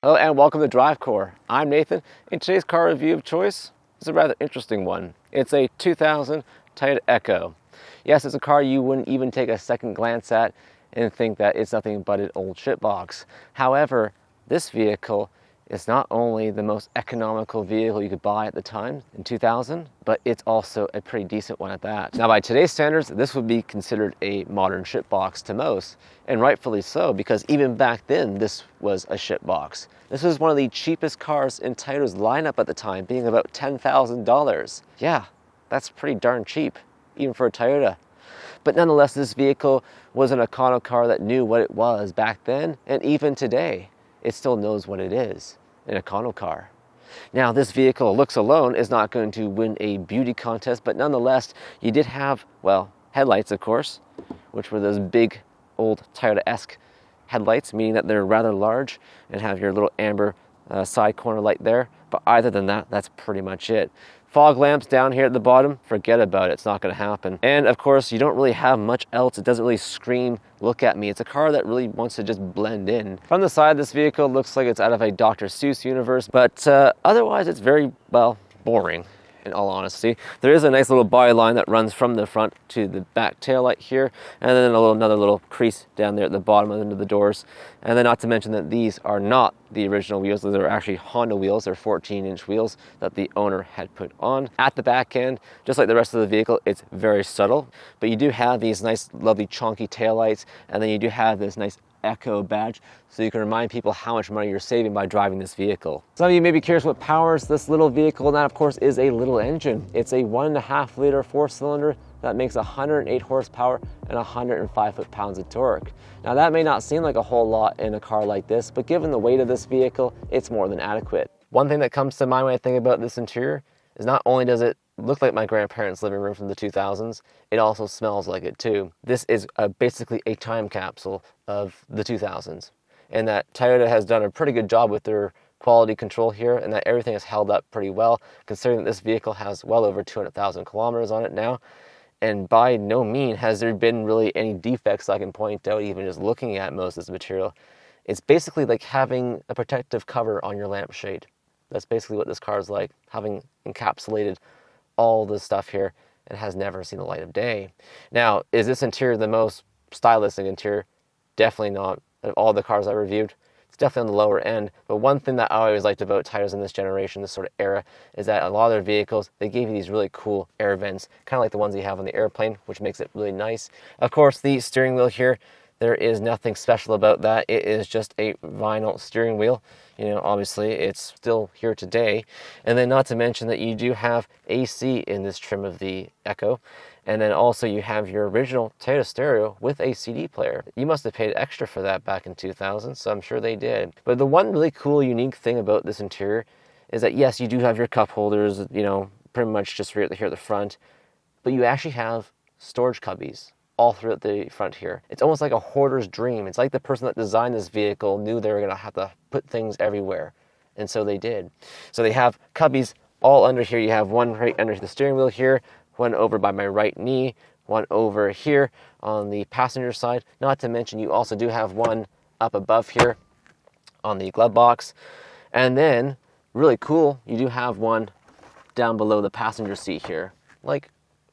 Hello and welcome to DriveCore. I'm Nathan, and today's car review of choice is a rather interesting one. It's a 2000 Toyota Echo. Yes, it's a car you wouldn't even take a second glance at and think that it's nothing but an old shitbox. However, this vehicle is not only the most economical vehicle you could buy at the time in 2000, but it's also a pretty decent one at that. Now, by today's standards, this would be considered a modern shitbox to most, and rightfully so, because even back then, this was a shitbox. This was one of the cheapest cars in Toyota's lineup at the time, being about $10,000. Yeah, that's pretty darn cheap, even for a Toyota. But nonetheless, this vehicle was an econo car that knew what it was back then, and even today, it still knows what it is, an econo car. Now, this vehicle, looks alone, is not going to win a beauty contest, but nonetheless, you did have, well, headlights, of course, which were those big, old Toyota-esque headlights, meaning that they're rather large and have your little amber side corner light there. But other than that, that's pretty much it. Fog lamps down here at the bottom, forget about it, it's not gonna happen. And of course, you don't really have much else. It doesn't really scream, look at me. It's a car that really wants to just blend in. From the side, this vehicle looks like it's out of a Dr. Seuss universe, but otherwise it's very, well, boring. In all honesty, there is a nice little body line that runs from the front to the back tail light here, and then another little crease down there at the bottom under the doors. And then not to mention that these are not the original wheels. These are actually Honda wheels. They're 14-inch wheels that the owner had put on. At the back end, just like the rest of the vehicle, it's very subtle, but you do have these nice, lovely, chunky taillights, and then you do have this nice Echo badge, so you can remind people how much money you're saving by driving this vehicle. Some of you may be curious what powers this little vehicle, and that of course is a little engine. It's a 1.5 liter 4-cylinder that makes 108 horsepower and 105 foot-pounds of torque. Now that may not seem like a whole lot in a car like this, but given the weight of this vehicle, it's more than adequate. One thing that comes to mind when I think about this interior is not only does it look like my grandparents' living room from the 2000s, it also smells like it too. This is basically a time capsule of the 2000s, and that Toyota has done a pretty good job with their quality control here, and that everything has held up pretty well, considering that this vehicle has well over 200,000 kilometers on it now, and by no means has there been really any defects I can point out even just looking at most of this material. It's basically like having a protective cover on your lampshade. That's basically what this car is like, having encapsulated all this stuff here and has never seen the light of day. Now, is this interior the most stylistic interior? Definitely not. Of all the cars I reviewed, it's definitely on the lower end. But one thing that I always liked about Toyotas in this generation, this sort of era, is that a lot of their vehicles, they gave you these really cool air vents, kind of like the ones you have on the airplane, which makes it really nice. Of course, the steering wheel here, there is nothing special about that. It is just a vinyl steering wheel. You know, obviously it's still here today. And then not to mention that you do have AC in this trim of the Echo. And then also you have your original Toyota stereo with a CD player. You must have paid extra for that back in 2000, so I'm sure they did. But the one really cool, unique thing about this interior is that yes, you do have your cup holders, you know, pretty much just right here at the front, but you actually have storage cubbies all throughout the front here. It's almost like a hoarder's dream. It's like the person that designed this vehicle knew they were gonna have to put things everywhere, and so they did. So they have cubbies all under here. You have one right under the steering wheel here, one over by my right knee, one over here on the passenger side. Not to mention you also do have one up above here on the glove box. And then, really cool, you do have one down below the passenger seat here. Like,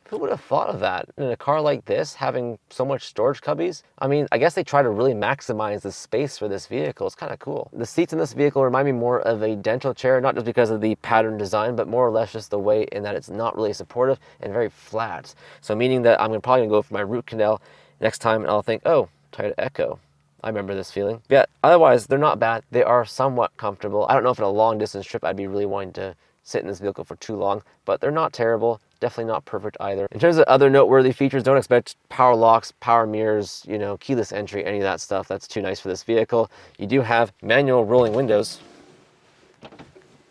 who would have thought of that in a car like this, having so much storage cubbies? I mean, I guess they try to really maximize the space for this vehicle. It's kind of cool. The seats in this vehicle remind me more of a dental chair, not just because of the pattern design, but more or less just the way in that it's not really supportive and very flat. So meaning that I'm probably gonna go for my root canal next time and I'll think, oh, Toyota Echo. I remember this feeling. Yeah, otherwise, they're not bad. They are somewhat comfortable. I don't know if in a long distance trip I'd be really wanting to sit in this vehicle for too long, but they're not terrible. Definitely not perfect either. In terms of other noteworthy features, don't expect power locks, power mirrors, you know, keyless entry, any of that stuff. That's too nice for this vehicle. You do have manual rolling windows,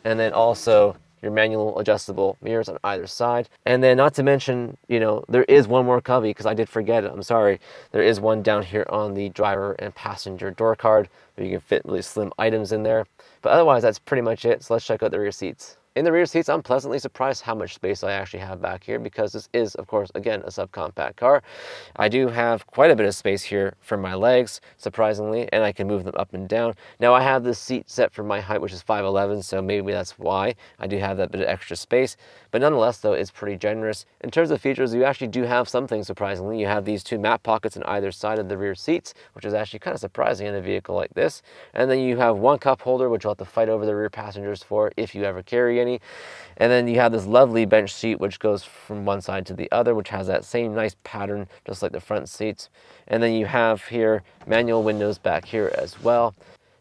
and then also your manual adjustable mirrors on either side. And then not to mention, you know, there is one more cubby, because I did forget it, I'm sorry. There is one down here on the driver and passenger door card, where you can fit really slim items in there. But otherwise, that's pretty much it. So let's check out the rear seats. In the rear seats, I'm pleasantly surprised how much space I actually have back here, because this is, of course, again, a subcompact car. I do have quite a bit of space here for my legs, surprisingly, and I can move them up and down. Now, I have this seat set for my height, which is 5'11", so maybe that's why I do have that bit of extra space. But nonetheless, though, it's pretty generous. In terms of features, you actually do have something surprisingly. You have these 2 map pockets on either side of the rear seats, which is actually kind of surprising in a vehicle like this. And then you have 1 cup holder, which you'll have to fight over the rear passengers for if you ever carry any. And then you have this lovely bench seat, which goes from one side to the other, which has that same nice pattern, just like the front seats. And then you have here manual windows back here as well.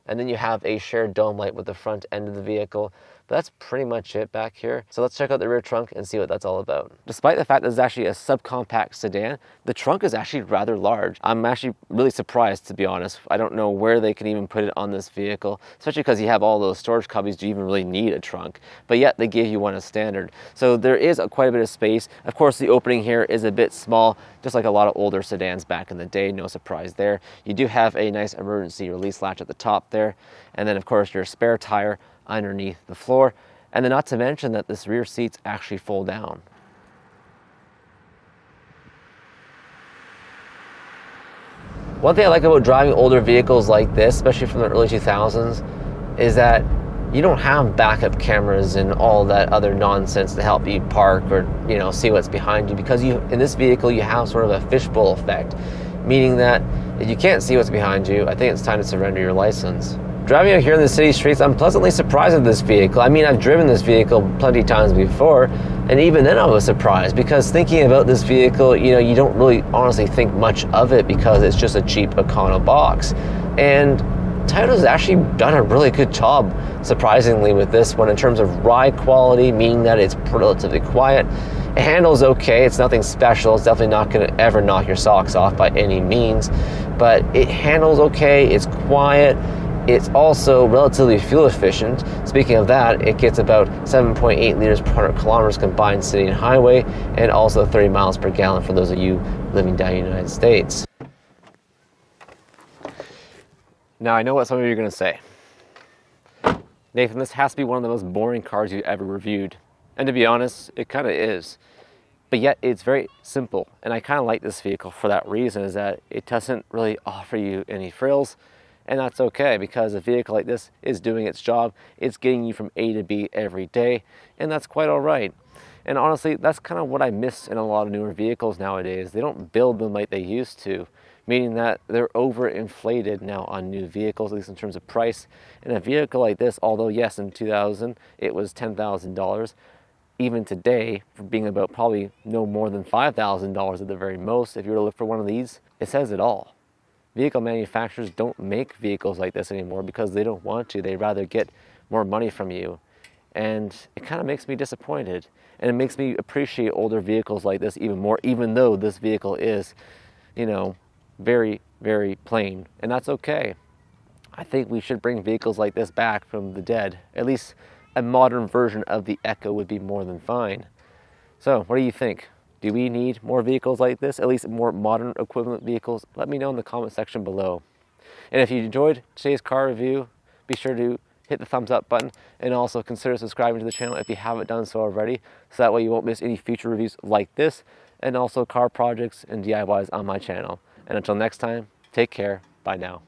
And then you have a shared dome light with the front end of the vehicle. But that's pretty much it back here. So let's check out the rear trunk and see what that's all about. Despite the fact that it's actually a subcompact sedan, the trunk is actually rather large. I'm actually really surprised, to be honest. I don't know where they can even put it on this vehicle, especially because you have all those storage cubbies. Do you even really need a trunk? But yet they gave you one as standard. So there is quite a bit of space. Of course, the opening here is a bit small, just like a lot of older sedans back in the day. No surprise there. You do have a nice emergency release latch at the top there. And then, of course, your spare tire underneath the floor, and then not to mention that this rear seats actually fold down. One thing I like about driving older vehicles like this, especially from the early 2000s, is that you don't have backup cameras and all that other nonsense to help you park or, you know, see what's behind you, because in this vehicle you have sort of a fishbowl effect, meaning that if you can't see what's behind you, I think it's time to surrender your license. Driving out here in the city streets, I'm pleasantly surprised with this vehicle. I mean, I've driven this vehicle plenty of times before, and even then I was surprised, because thinking about this vehicle, you know, you don't really honestly think much of it because it's just a cheap Econo box. And Toyota's actually done a really good job, surprisingly, with this one in terms of ride quality, meaning that it's relatively quiet. It handles okay, it's nothing special, it's definitely not going to ever knock your socks off by any means, but it handles okay, it's quiet. It's also relatively fuel efficient. Speaking of that, it gets about 7.8 liters per 100 kilometers combined city and highway, and also 30 miles per gallon for those of you living down in the United States. Now, I know what some of you are going to say. Nathan, this has to be one of the most boring cars you've ever reviewed. And to be honest, it kind of is. But yet, it's very simple. And I kind of like this vehicle for that reason, is that it doesn't really offer you any frills. And that's okay, because a vehicle like this is doing its job. It's getting you from A to B every day, and that's quite all right. And honestly, that's kind of what I miss in a lot of newer vehicles nowadays. They don't build them like they used to, meaning that they're overinflated now on new vehicles, at least in terms of price. And a vehicle like this, although yes, in 2000 it was $10,000, even today, for being about probably no more than $5,000 at the very most, if you were to look for one of these, it says it all. Vehicle manufacturers don't make vehicles like this anymore because they don't want to. They'd rather get more money from you. And it kind of makes me disappointed. And it makes me appreciate older vehicles like this even more, even though this vehicle is, you know, very, very plain. And that's okay. I think we should bring vehicles like this back from the dead. At least a modern version of the Echo would be more than fine. So, what do you think? Do we need more vehicles like this, at least more modern equivalent vehicles? Let me know in the comment section below. And if you enjoyed today's car review, be sure to hit the thumbs up button and also consider subscribing to the channel if you haven't done so already, so that way you won't miss any future reviews like this, and also car projects and DIYs on my channel. And until next time, take care. Bye now.